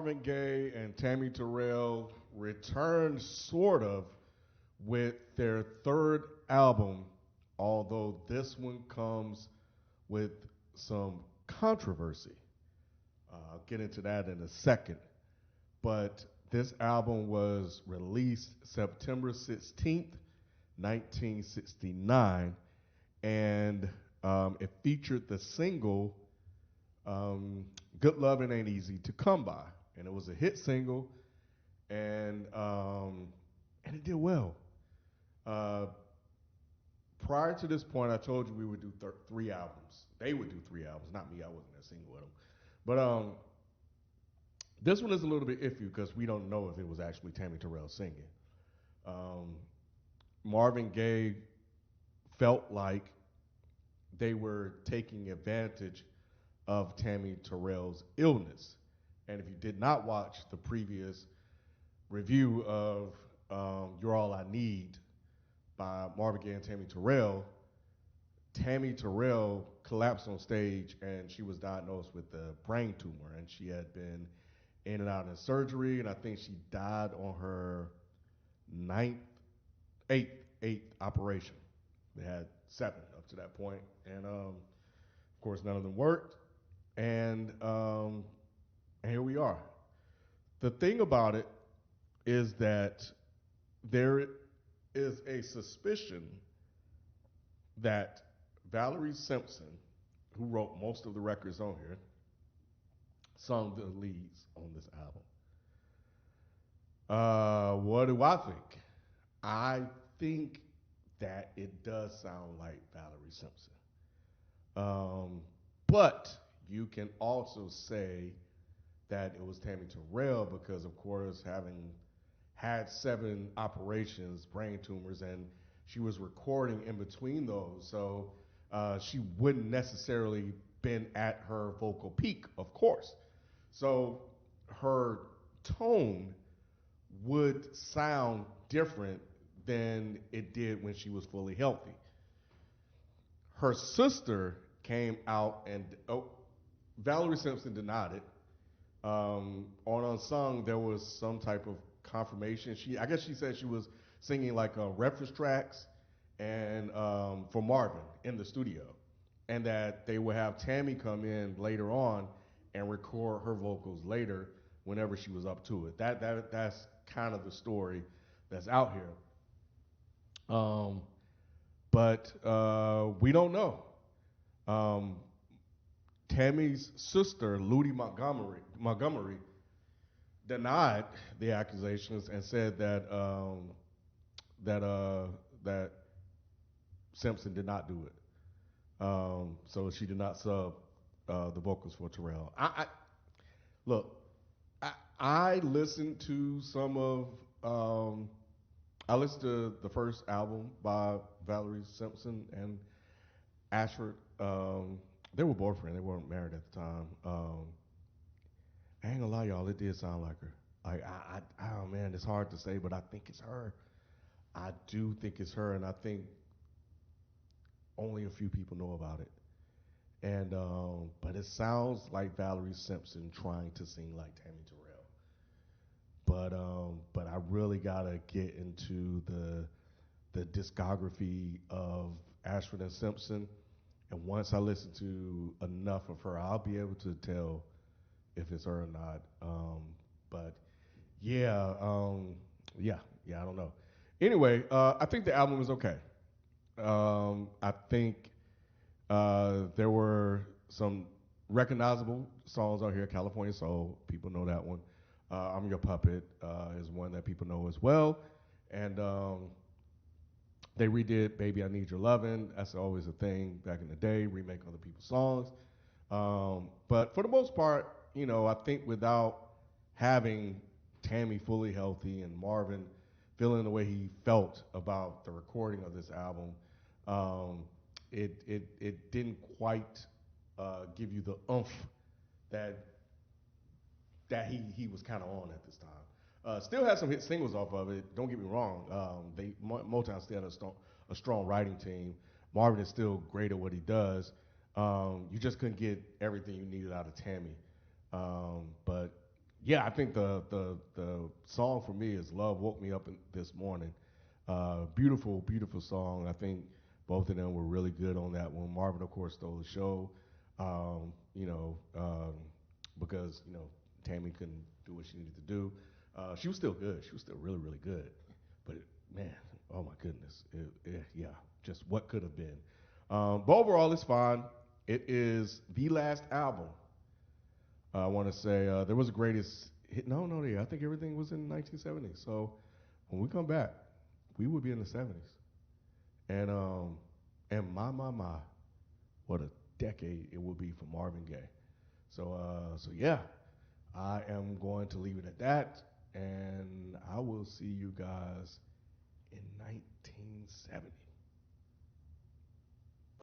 Marvin Gaye and Tammi Terrell returned sort of with their third album, although this one comes with some controversy. I'll get into that in a second. But this album was released September 16th, 1969, and it featured the single Good Lovin' Ain't Easy to Come By. And it was a hit single, and it did well. Uh, Prior to this point, I told you we would do three albums. They would do three albums, not me. I wasn't there singing with them. But this one is a little bit iffy because we don't know if it was actually Tammi Terrell singing. Um, Marvin Gaye felt like they were taking advantage of Tammi Terrell's illness. And if you did not watch the previous review of You're All I Need by Marvin Gaye and Tammi Terrell, Tammi Terrell collapsed on stage and she was diagnosed with a brain tumor, and she had been in and out in surgery, and I think she died on her eighth operation. They had seven up to that point, and of course none of them worked, and here we are. The thing about it is that there is a suspicion that Valerie Simpson, who wrote most of the records on here, sung the leads on this album. What do I think? I think that it does sound like Valerie Simpson. But you can also say that it was Tammi Terrell because, of course, having had seven operations, brain tumors, and she was recording in between those, so she wouldn't necessarily been at her vocal peak, of course. So her tone would sound different than it did when she was fully healthy. Her sister came out and Valerie Simpson denied it. On Unsung, there was some type of confirmation. I guess she said she was singing like reference tracks and for Marvin in the studio, and that they would have Tammi come in later on and record her vocals later whenever she was up to it. That's kind of the story that's out here. But we don't know. Tammy's sister, Ludi Montgomery, denied the accusations and said that that Simpson did not do it. So she did not sub the vocals for Terrell. Look, I listened to some of I listened to the first album by Valerie Simpson and Ashford. They were boyfriends. They weren't married at the time. I ain't gonna lie, y'all. It did sound like her. Like oh man, it's hard to say, but I think it's her. I do think it's her, and I think only a few people know about it. And but it sounds like Valerie Simpson trying to sing like Tammi Terrell. But I really gotta get into the discography of Ashford and Simpson. And once I listen to enough of her, I'll be able to tell if it's her or not. But yeah, I don't know. Anyway, I think the album is okay. I think there were some recognizable songs out here. California Soul, people know that one. I'm Your Puppet is one that people know as well. And they redid Baby I Need Your Lovin'. That's always a thing back in the day, remake other people's songs. But for the most part, I think without having Tammi fully healthy and Marvin feeling the way he felt about the recording of this album, it didn't quite give you the oomph that he was kind of on at this time. Still had some hit singles off of it. Don't get me wrong. Motown still had a strong writing team. Marvin is still great at what he does. You just couldn't get everything you needed out of Tammi. But Yeah, I think the song for me is "Love Woke Me Up This Morning." Beautiful, beautiful song. I think both of them were really good on that one. Marvin, of course, stole the show. You know, because Tammy couldn't do what she needed to do. She was still good. She was still really, really good. But man, oh my goodness, yeah, just what could have been. But overall, it's fine. It is the last album. I want to say there was a greatest hit. No, no, yeah, I think everything was in the 1970s. So when we come back, we will be in the 70s. And my, what a decade it will be for Marvin Gaye. So yeah, I am going to leave it at that, and I will see you guys in 1970.